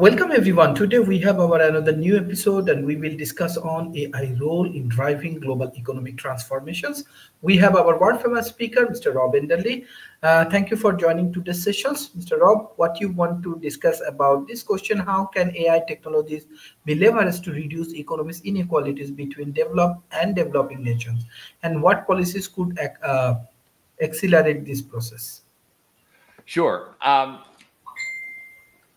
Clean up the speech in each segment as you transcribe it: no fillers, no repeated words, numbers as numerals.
Welcome everyone. Today we have our another new episode and we will discuss on AI role in driving global economic transformations. We have our world famous speaker, Mr. Rob Enderle. Thank you for joining today's sessions. Mr. Rob, what you want to discuss about this question, how can AI technologies be leveraged to reduce economic inequalities between developed and developing nations? And what policies could accelerate this process? Sure.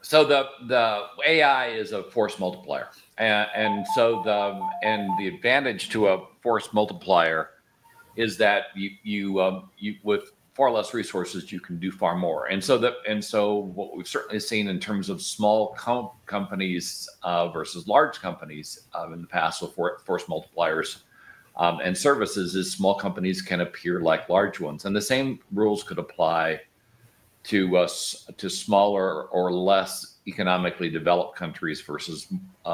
So the AI is a force multiplier, and so the advantage to a force multiplier is that you with far less resources you can do far more. And so what we've certainly seen in terms of small companies versus large companies in the past with force multipliers and services is small companies can appear like large ones, and the same rules could apply to smaller or less economically developed countries versus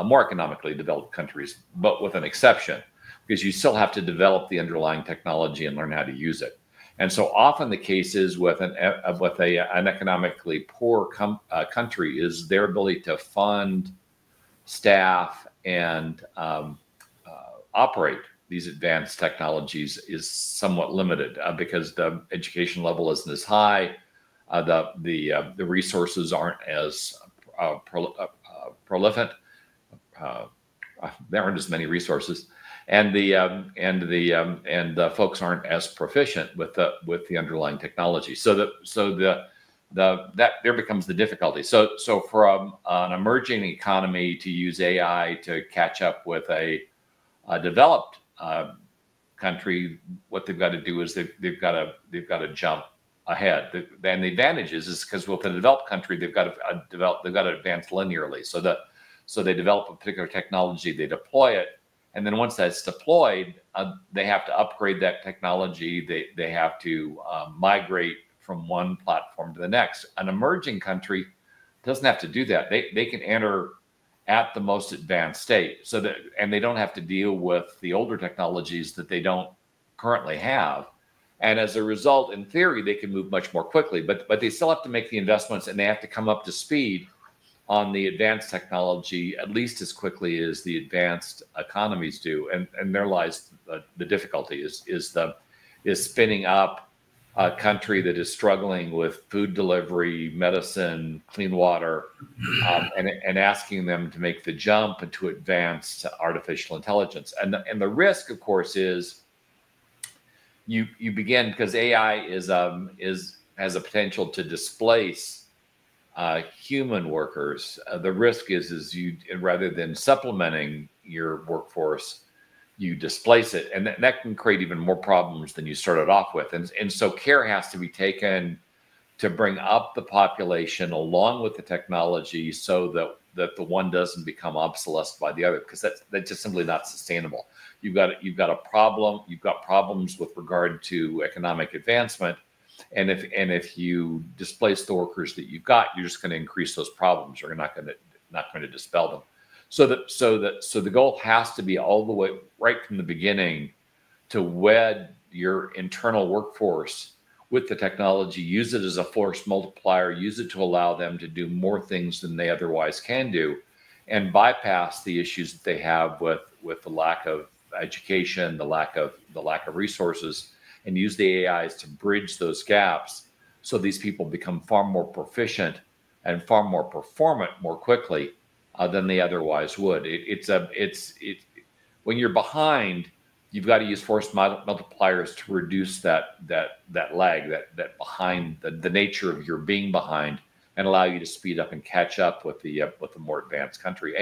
more economically developed countries, but with an exception, because you still have to develop the underlying technology and learn how to use it. And so often the case is with an economically poor country is their ability to fund, staff, and operate these advanced technologies is somewhat limited because the education level isn't as high. The resources aren't as prolific. There aren't as many resources, and the folks aren't as proficient with the underlying technology. So that there becomes the difficulty. So for an emerging economy to use AI to catch up with a developed country, what they've got to do is they've got to jump ahead. And the advantage is because with a developed country, they've got to advance linearly. So they develop a particular technology, they deploy it, and then once that's deployed, they have to upgrade that technology. They have to migrate from one platform to the next. An emerging country doesn't have to do that. They can enter at the most advanced state, and they don't have to deal with the older technologies that they don't currently have. And as a result, in theory, they can move much more quickly, but they still have to make the investments and they have to come up to speed on the advanced technology at least as quickly as the advanced economies do. And there lies the difficulty is spinning up a country that is struggling with food delivery, medicine, clean water, and asking them to make the jump into advanced artificial intelligence. And the risk, of course, is you begin, because AI has a potential to displace human workers. The risk is you, rather than supplementing your workforce, you displace it, and that can create even more problems than you started off with. And so care has to be taken to bring up the population along with the technology, so that the one doesn't become obsolesced by the other, because that's just simply not sustainable. You've got a problem. You've got problems with regard to economic advancement, and if you displace the workers that you've got, you're just going to increase those problems. You're not going to dispel them. So the goal has to be all the way right from the beginning to wed your internal workforce with the technology, use it as a force multiplier, use it to allow them to do more things than they otherwise can do, and bypass the issues that they have with the lack of education, the lack of resources, and use the AIs to bridge those gaps so these people become far more proficient and far more performant more quickly than they otherwise would. When you're behind, you've got to use force multipliers to reduce that lag, that behind, the nature of your being behind, and allow you to speed up and catch up with the more advanced country.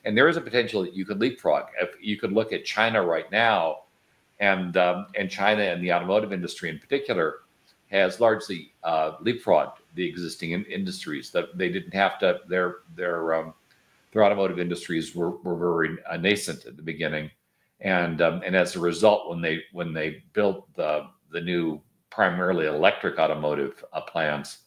And there is a potential that you could leapfrog. If you could look at China right now, and China and the automotive industry in particular has largely leapfrogged the existing industries. That they didn't have to. Their automotive industries were very nascent at the beginning. And as a result, when they built the new primarily electric automotive plants,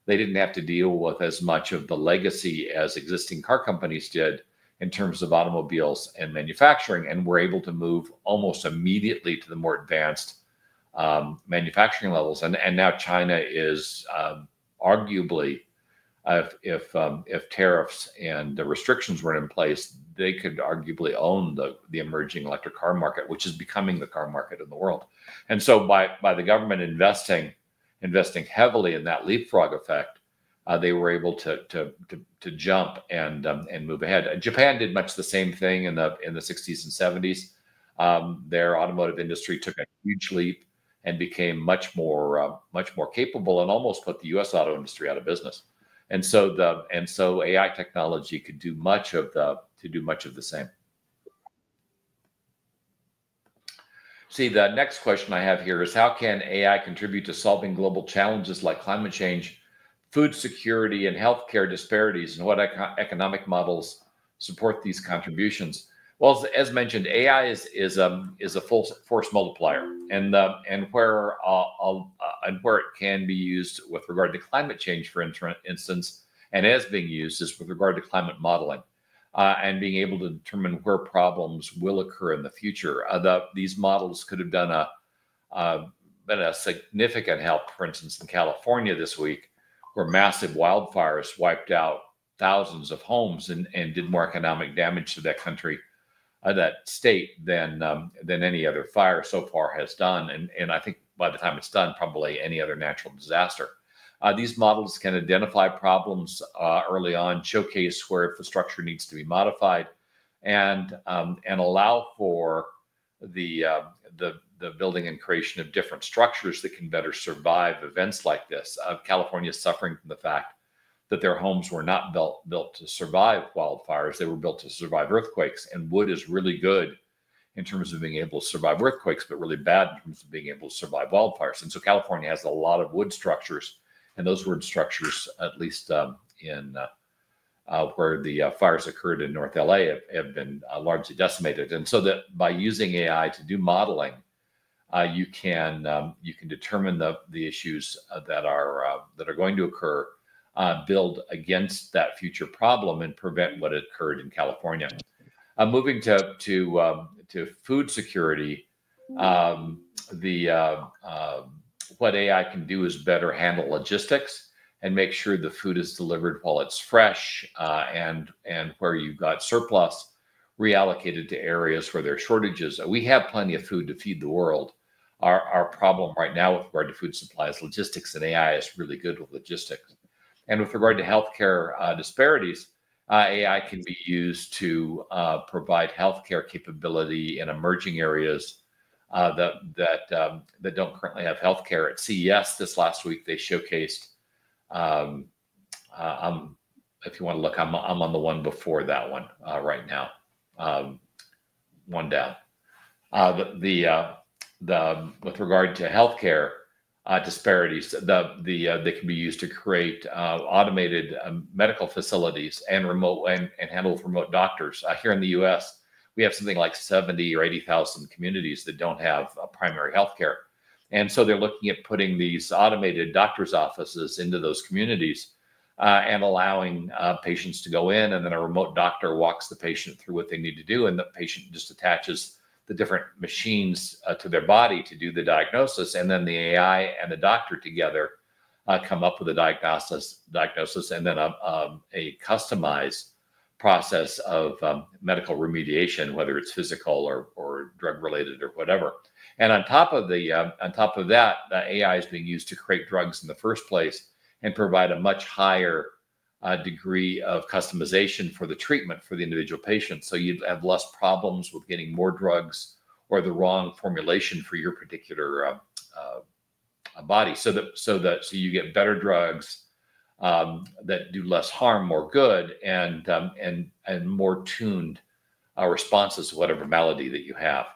they didn't have to deal with as much of the legacy as existing car companies did in terms of automobiles and manufacturing, and were able to move almost immediately to the more advanced manufacturing levels. And now China is arguably if tariffs and the restrictions were in place, they could arguably own the emerging electric car market, which is becoming the car market in the world. And so by the government investing heavily in that leapfrog effect, they were able to jump and move ahead. Japan did much the same thing in the 60s and 70s. Their automotive industry took a huge leap and became much more capable, and almost put the U.S. auto industry out of business. And so AI technology could do much of the same. See, the next question I have here is, how can AI contribute to solving global challenges like climate change, food security, and healthcare disparities, and what economic models support these contributions? Well, as mentioned, AI is a full force multiplier, and where it can be used with regard to climate change, for instance, and as being used is with regard to climate modeling, and being able to determine where problems will occur in the future. These models could have been a significant help, for instance, in California this week, where massive wildfires wiped out thousands of homes and did more economic damage to that country, that state, than any other fire so far has done. And I think by the time it's done, probably any other natural disaster. These models can identify problems early on, showcase where infrastructure needs to be modified, and allow for the building and creation of different structures that can better survive events like this. California is suffering from the fact that their homes were not built to survive wildfires. They were built to survive earthquakes, and wood is really good in terms of being able to survive earthquakes, but really bad in terms of being able to survive wildfires. And so California has a lot of wood structures, and those wood structures, at least in where the fires occurred in North LA, have been largely decimated. And so that by using AI to do modeling, you can determine the issues that are going to occur, build against that future problem, and prevent what occurred in California. Moving to food security, what AI can do is better handle logistics and make sure the food is delivered while it's fresh, and where you've got surplus, reallocated to areas where there are shortages. We have plenty of food to feed the world. Our problem right now with regard to food supply is logistics, and AI is really good with logistics. And with regard to healthcare disparities, AI can be used to provide healthcare capability in emerging areas that don't currently have healthcare. At CES this last week, they showcased. If you want to look, I'm on the one before that one right now. One down. With regard to healthcare disparities, they can be used to create automated medical facilities and handle remote doctors. Here in the U.S., we have something like 70 or 80,000 communities that don't have primary health care. And so they're looking at putting these automated doctor's offices into those communities, and allowing patients to go in, and then a remote doctor walks the patient through what they need to do, and the patient just attaches the different machines to their body to do the diagnosis, and then the AI and the doctor together come up with a diagnosis, and then a customized process of medical remediation, whether it's physical or drug related or whatever. And on top of that, AI is being used to create drugs in the first place and provide a much higher degree of customization for the treatment for the individual patient. So you'd have less problems with getting more drugs or the wrong formulation for your particular body. So you get better drugs that do less harm, more good, and more tuned responses to whatever malady that you have.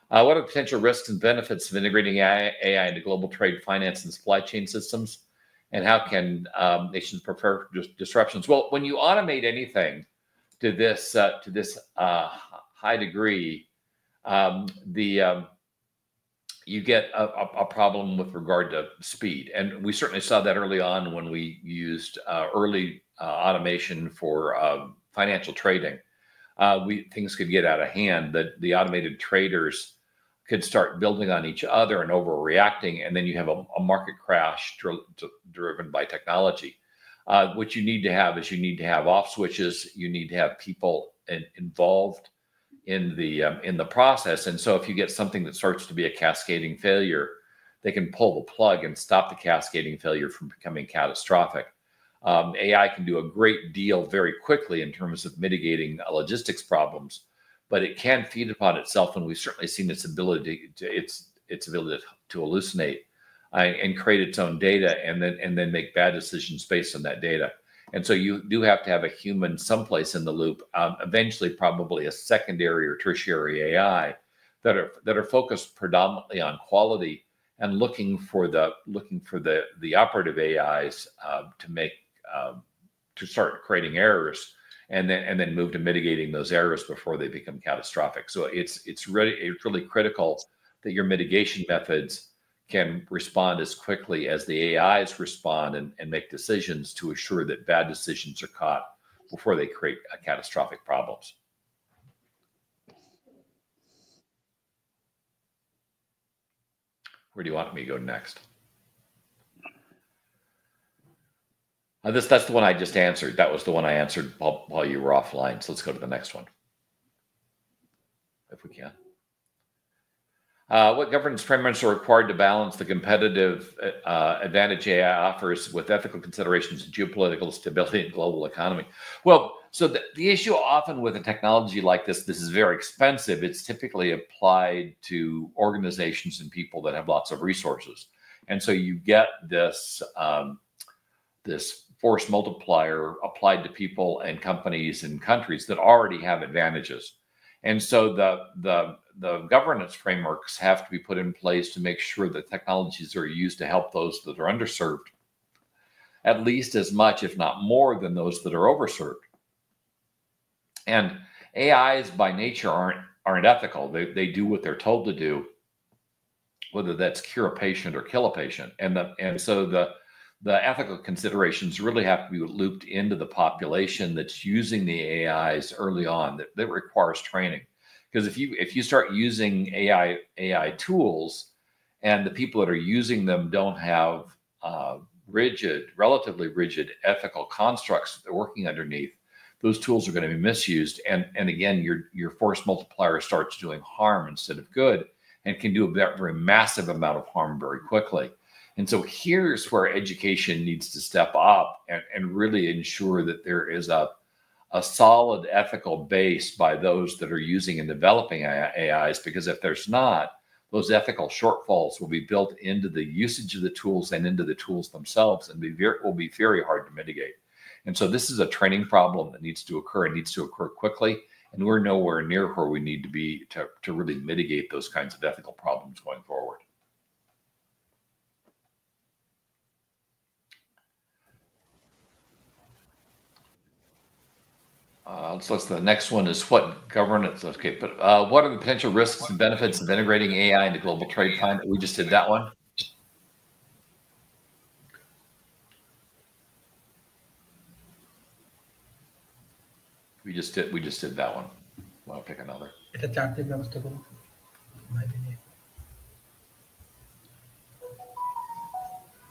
What are the potential risks and benefits of integrating AI into global trade, finance, and supply chain systems? And how can nations prepare for disruptions? Well, when you automate anything to this high degree, you get a problem with regard to speed. And we certainly saw that early on when we used early automation for financial trading. Things could get out of hand, that the automated traders could start building on each other and overreacting, and then you have a market crash driven by technology. what you need to have is you need to have off switches. You need to have people involved in the process. And so if you get something that starts to be a cascading failure, they can pull the plug and stop the cascading failure from becoming catastrophic. AI can do a great deal very quickly in terms of mitigating logistics problems, but it can feed upon itself, and we've certainly seen its ability to hallucinate and create its own data, and then make bad decisions based on that data. And so you do have to have a human someplace in the loop, eventually probably a secondary or tertiary AI that are focused predominantly on quality and looking for the operative AIs to start creating errors, and then move to mitigating those errors before they become catastrophic. So it's really critical that your mitigation methods can respond as quickly as the AIs respond and make decisions to assure that bad decisions are caught before they create catastrophic problems. Where do you want me to go next? That's the one I just answered. That was the one I answered while you were offline. So let's go to the next one, if we can. What governance frameworks are required to balance the competitive advantage AI offers with ethical considerations of geopolitical stability and global economy? Well, so the issue often with a technology like this is very expensive. It's typically applied to organizations and people that have lots of resources. And so you get this, this force multiplier applied to people and companies and countries that already have advantages. And so the governance frameworks have to be put in place to make sure that technologies are used to help those that are underserved at least as much, if not more, than those that are overserved. And AIs by nature aren't ethical. They do what they're told to do, whether that's cure a patient or kill a patient. And so the ethical considerations really have to be looped into the population that's using the AIs early on. That requires training, because if you start using AI tools and the people that are using them don't have relatively rigid ethical constructs that they're working underneath, those tools are going to be misused. And again, your force multiplier starts doing harm instead of good, and can do a very massive amount of harm very quickly. And so here's where education needs to step up and really ensure that there is a solid ethical base by those that are using and developing AIs, because if there's not, those ethical shortfalls will be built into the usage of the tools and into the tools themselves, and will be very hard to mitigate. And so this is a training problem that needs to occur, and needs to occur quickly. And we're nowhere near where we need to be to really mitigate those kinds of ethical problems going forward. Let's look. The next one is what governance. Okay, but what are the potential risks and benefits of integrating AI into global trade? We just did that one. We just did that one. I'll pick another.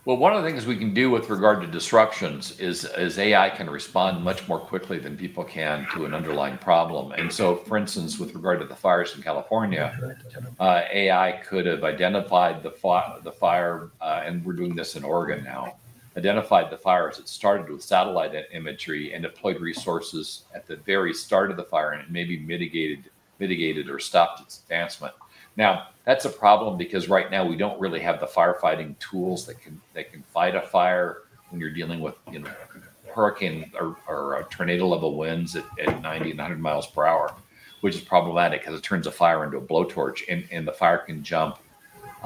Well, one of the things we can do with regard to disruptions is AI can respond much more quickly than people can to an underlying problem. And so, for instance, with regard to the fires in California, AI could have identified the fire, and we're doing this in Oregon now, identified the fire as it started with satellite imagery and deployed resources at the very start of the fire, and it maybe mitigated or stopped its advancement. Now, that's a problem because right now we don't really have the firefighting tools that can fight a fire when you're dealing with, hurricane or tornado level winds at 90 and 100 miles per hour, which is problematic because it turns a fire into a blowtorch, and the fire can jump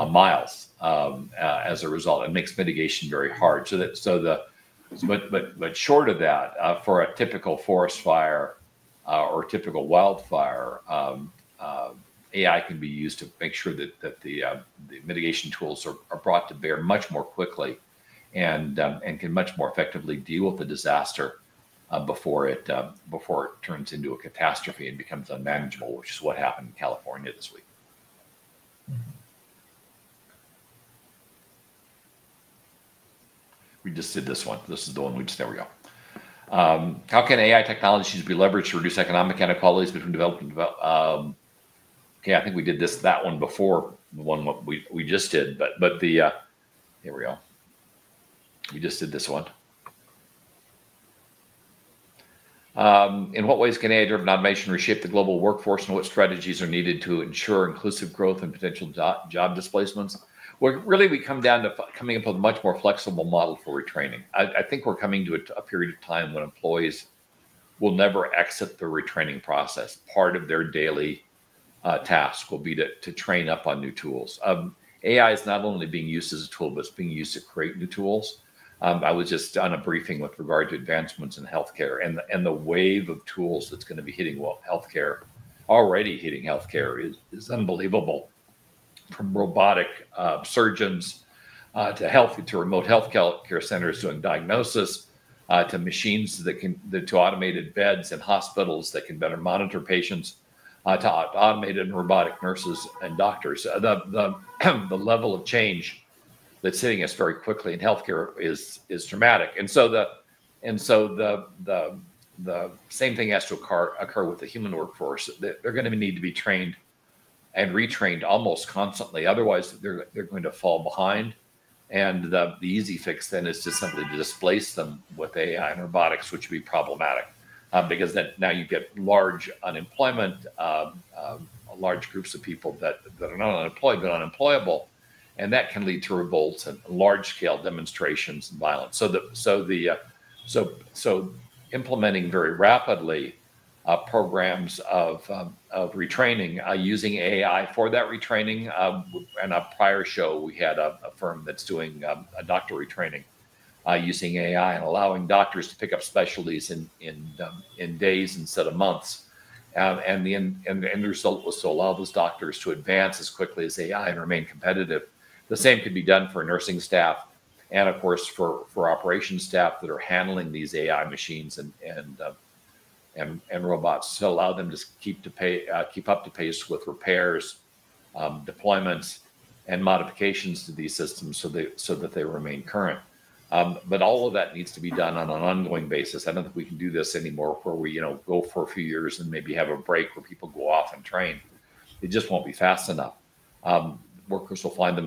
miles as a result. It makes mitigation very hard. But short of that, for a typical forest fire or typical wildfire, AI can be used to make sure that the mitigation tools are brought to bear much more quickly, and can much more effectively deal with the disaster before it turns into a catastrophe and becomes unmanageable, which is what happened in California this week. We just did this one. This is the one we just, there we go. How can AI technologies be leveraged to reduce economic inequalities between developed and developed? Okay, I think we did that one before the one what we just did, but the here we go. We just did this one. In what ways can AI-driven automation reshape the global workforce, and what strategies are needed to ensure inclusive growth and potential job displacements? Well, really, we come down to coming up with a much more flexible model for retraining. I think we're coming to a period of time when employees will never exit the retraining process. Part of their daily task will be to train up on new tools. AI is not only being used as a tool, but it's being used to create new tools. I was just on a briefing with regard to advancements in healthcare, and the wave of tools that's going to be hitting healthcare, already hitting healthcare, is unbelievable. From robotic surgeons to remote health care centers doing diagnosis, to machines to automated beds in hospitals that can better monitor patients, to automated and robotic nurses and doctors. The level of change that's hitting us very quickly in healthcare is dramatic, and so the same thing has to occur with the human workforce. They're going to need to be trained and retrained almost constantly. Otherwise, they're going to fall behind. And the easy fix then is just simply to displace them with AI and robotics, which would be problematic because then now you get large unemployment, large groups of people that are not unemployed but unemployable, and that can lead to revolts and large-scale demonstrations and violence. So implementing very rapidly programs of retraining using AI for that retraining. In a prior show, we had a firm that's doing a doctor retraining using AI and allowing doctors to pick up specialties in days instead of months. And the end result was to allow those doctors to advance as quickly as AI and remain competitive. The same could be done for nursing staff, and of course for operations staff that are handling these AI machines and robots, to allow them to keep up to pace with repairs, deployments, and modifications to these systems, so that they remain current. But all of that needs to be done on an ongoing basis. I don't think we can do this anymore, where we go for a few years and maybe have a break where people go off and train. It just won't be fast enough. Employees will find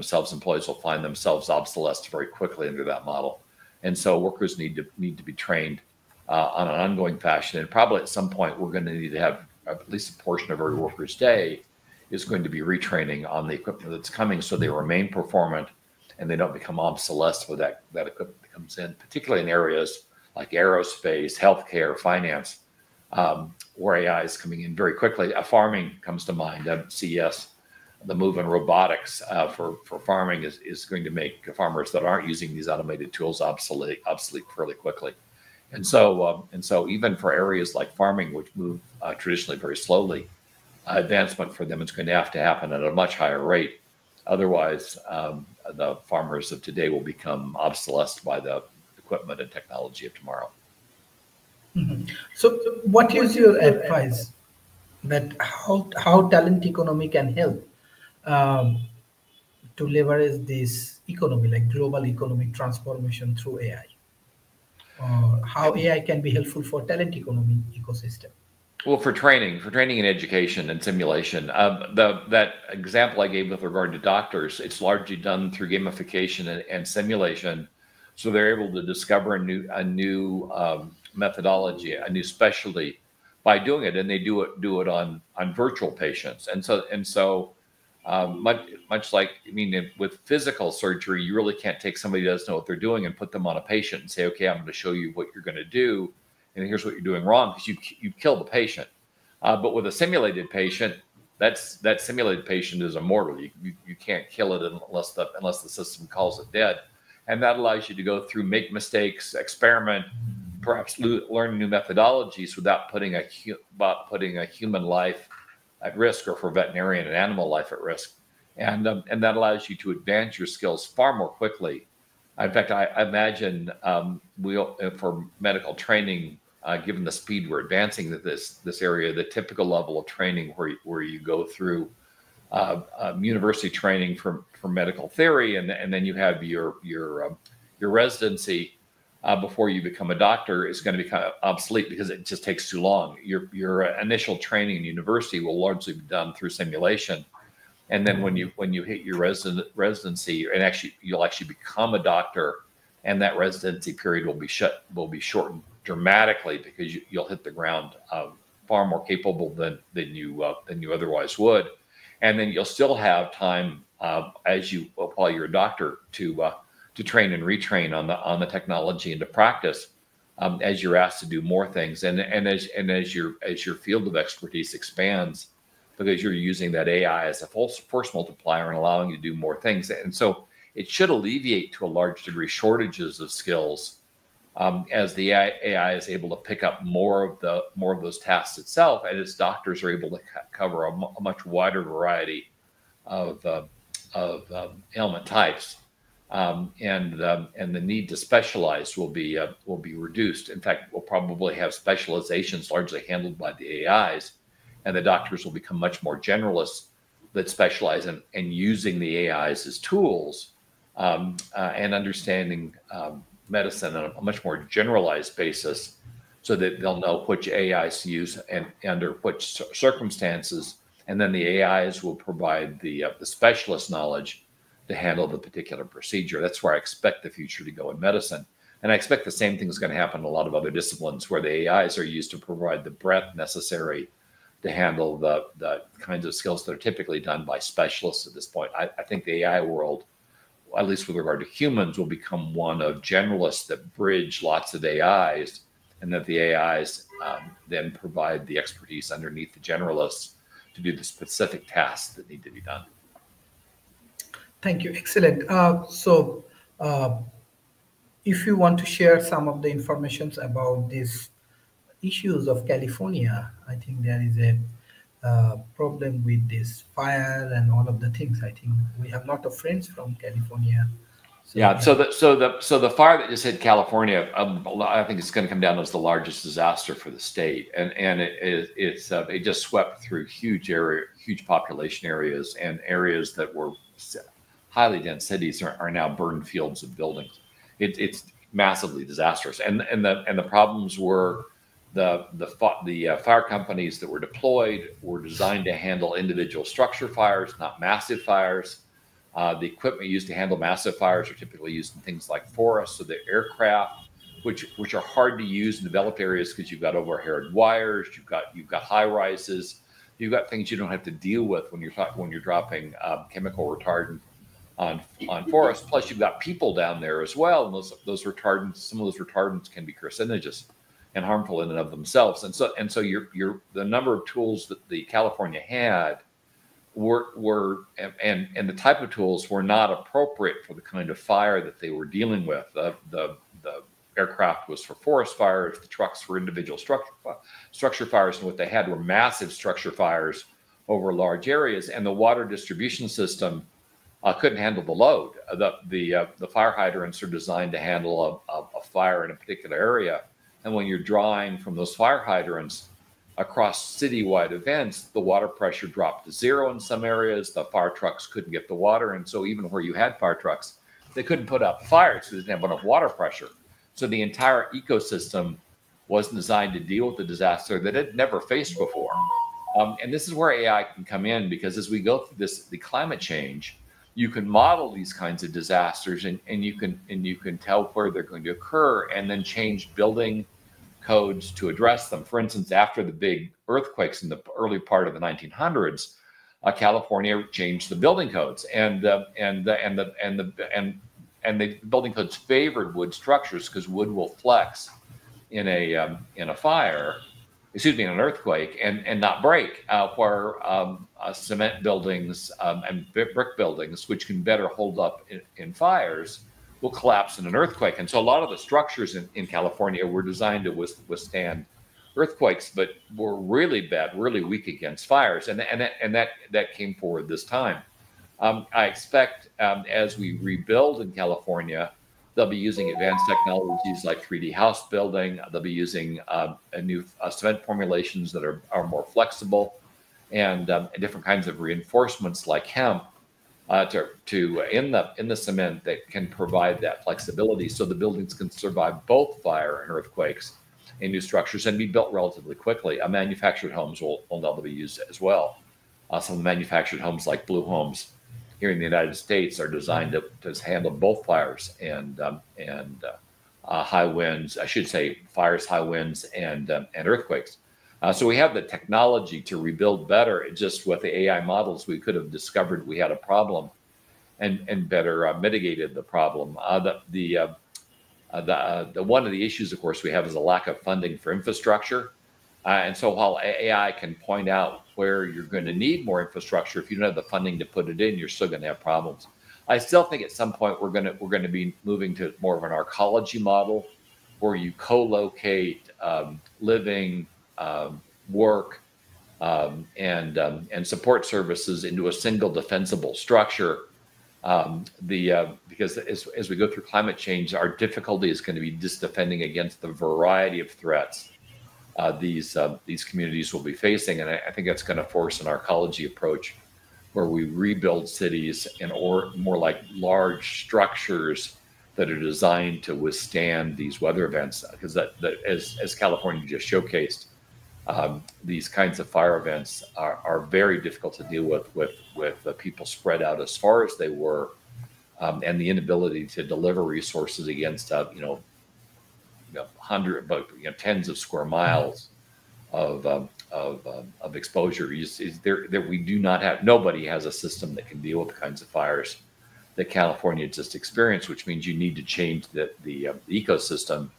themselves obsolesced very quickly under that model, and so workers need to be trained on an ongoing fashion. And probably at some point, we're going to need to have at least a portion of every worker's day is going to be retraining on the equipment that's coming, so they remain performant and they don't become obsolesced when that equipment comes in, particularly in areas like aerospace, healthcare, finance, where AI is coming in very quickly. Farming comes to mind. CES, the move in robotics for farming is going to make farmers that aren't using these automated tools obsolete fairly quickly. And so even for areas like farming, which move traditionally very slowly, advancement for them is going to have to happen at a much higher rate. Otherwise, the farmers of today will become obsolesced by the equipment and technology of tomorrow. Mm-hmm. So what is your advice that how talent economy can help to leverage this economy, like global economic transformation through AI? How AI can be helpful for talent economy ecosystem? Well, for training and education and simulation, that example I gave with regard to doctors, it's largely done through gamification and simulation, so they're able to discover a new methodology, a new specialty by doing it, and they do it on virtual patients, and so much like, with physical surgery, you really can't take somebody who doesn't know what they're doing and put them on a patient and say, okay, I'm going to show you what you're going to do, and here's what you're doing wrong, because you kill the patient. But with a simulated patient, that simulated patient is immortal. You can't kill it unless the system calls it dead, and that allows you to go through, make mistakes, experiment, perhaps learn new methodologies without putting a human life at risk, or for veterinarian and animal life at risk, and that allows you to advance your skills far more quickly. In fact, I imagine for medical training, given the speed we're advancing this area, the typical level of training where you go through university training for medical theory, and then you have your your residency before you become a doctor is going to be kind of obsolete because it just takes too long. Your initial training in university will largely be done through simulation, and then when you hit your residency, and you'll actually become a doctor, and that residency period will be shortened dramatically because you'll hit the ground far more capable than you otherwise would, and then you'll still have time while you're a doctor to train and retrain on the technology and to practice as you're asked to do more things, and as your field of expertise expands, because you're using that AI as a force multiplier and allowing you to do more things. And so it should alleviate to a large degree shortages of skills as the AI is able to pick up more of those tasks itself, and as doctors are able to cover a much wider variety of ailment types, and the need to specialize will be reduced. In fact, we'll probably have specializations largely handled by the AIs, and the doctors will become much more generalists that specialize in using the AIs as tools and understanding medicine on a much more generalized basis, so that they'll know which AIs to use and under which circumstances, and then the AIs will provide the specialist knowledge to handle the particular procedure. That's where I expect the future to go in medicine. And I expect the same thing is going to happen in a lot of other disciplines, where the AIs are used to provide the breadth necessary to handle the kinds of skills that are typically done by specialists at this point. I think the AI world, at least with regard to humans, will become one of generalists that bridge lots of AIs, and that the AIs then provide the expertise underneath the generalists to do the specific tasks that need to be done. Thank you. Excellent. If you want to share some of the information about these issues of California, I think there is a problem with this fire and all of the things. I think we have a lot of friends from California. So the fire that just hit California, I think it's going to come down as the largest disaster for the state, and it just swept through huge population areas, and areas that were highly dense cities are now burned fields of buildings. It's massively disastrous, and the problems were the fire companies that were deployed were designed to handle individual structure fires, not massive fires. The equipment used to handle massive fires are typically used in things like forests, so the aircraft, which are hard to use in developed areas because you've got overhead wires, you've got high rises, you've got things you don't have to deal with when you're dropping chemical retardant on forests. Plus, you've got people down there as well, and those retardants, some of those retardants can be carcinogenous and harmful in and of themselves. And so the number of tools that the California had and the type of tools were not appropriate for the kind of fire that they were dealing with. The aircraft was for forest fires, the trucks were individual structure fires, and what they had were massive structure fires over large areas, and the water distribution system couldn't handle the load. The fire hydrants are designed to handle a fire in a particular area, and when you're drawing from those fire hydrants across citywide events, the water pressure dropped to zero in some areas. The fire trucks couldn't get the water, and so even where you had fire trucks, they couldn't put out the fires because they didn't have enough water pressure. So the entire ecosystem wasn't designed to deal with the disaster that it never faced before. And this is where AI can come in, because as we go through the climate change, you can model these kinds of disasters, and you can tell where they're going to occur, and then change building codes to address them. For instance, after the big earthquakes in the early part of the 1900s, California changed the building codes, and the building codes favored wood structures because wood will flex in an earthquake and not break, where cement buildings and brick buildings, which can better hold up in fires, will collapse in an earthquake. And so a lot of the structures in California were designed to withstand earthquakes, but were really bad, really weak against fires. And that came forward this time. I expect as we rebuild in California, they'll be using advanced technologies like 3D house building. They'll be using new cement formulations that are more flexible, and different kinds of reinforcements like hemp in the cement that can provide that flexibility, so the buildings can survive both fire and earthquakes in new structures and be built relatively quickly. Manufactured homes will now be used as well. Some of the manufactured homes, like Blue Homes here in the United States, are designed to handle both fires and high winds. I should say fires, high winds, and earthquakes. So we have the technology to rebuild better. It just with the AI models, we could have discovered we had a problem and better mitigated the problem. One of the issues, of course, we have is a lack of funding for infrastructure. And so while AI can point out where you're going to need more infrastructure, if you don't have the funding to put it in, you're still going to have problems. I still think at some point we're going to be moving to more of an arcology model, where you co-locate living, work, and support services into a single defensible structure. Because as we go through climate change, our difficulty is going to be just defending against the variety of threats these communities will be facing, and I think that's going to force an arcology approach, where we rebuild cities or more like large structures that are designed to withstand these weather events. Because as California just showcased, these kinds of fire events are very difficult to deal with the people spread out as far as they were, and the inability to deliver resources against tens of square miles of exposure. We do not have. Nobody has a system that can deal with the kinds of fires that California just experienced, which means you need to change the ecosystem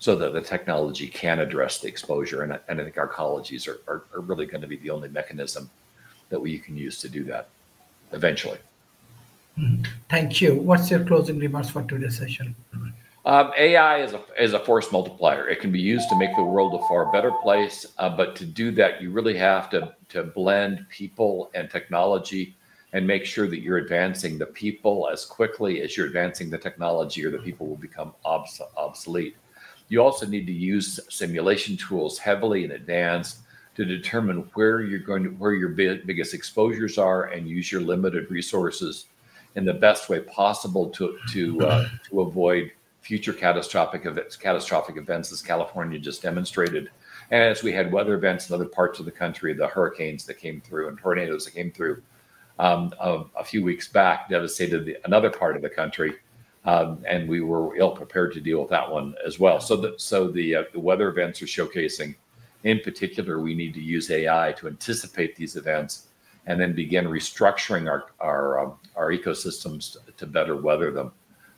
so that the technology can address the exposure. And I think arcologies are really going to be the only mechanism that we can use to do that eventually. Thank you. What's your closing remarks for today's session? AI is a force multiplier. It can be used to make the world a far better place, but to do that, you really have to blend people and technology and make sure that you're advancing the people as quickly as you're advancing the technology, or the people will become obsolete. You also need to use simulation tools heavily in advance to determine where your biggest exposures are, and use your limited resources in the best way possible to avoid future catastrophic events, as California just demonstrated. And as we had weather events in other parts of the country, the hurricanes that came through and tornadoes that came through a few weeks back devastated another part of the country, and we were ill prepared to deal with that one as well. So the weather events are showcasing, in particular, we need to use AI to anticipate these events and then begin restructuring our ecosystems to better weather them.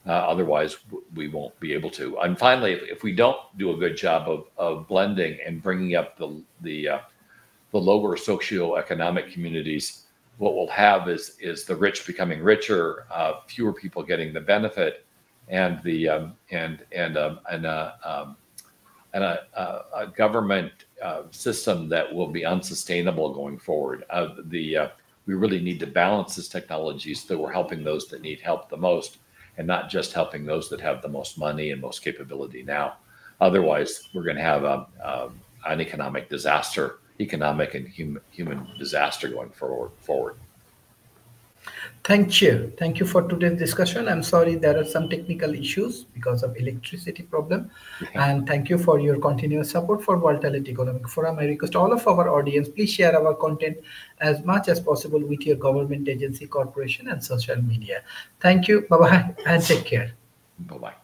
Otherwise, we won't be able to. And finally, if we don't do a good job of blending and bringing up the lower socioeconomic communities, what we'll have is the rich becoming richer, fewer people getting the benefit, and a government system that will be unsustainable going forward. We really need to balance this technology so that we're helping those that need help the most, and not just helping those that have the most money and most capability now. Otherwise, we're going to have an economic disaster, economic and human disaster going forward. Thank you. Thank you for today's discussion. I'm sorry there are some technical issues because of electricity problem. And thank you for your continuous support for World Talent Economic Forum. I request all of our audience, please share our content as much as possible with your government agency, corporation, and social media. Thank you. Bye-bye and take care. Bye-bye.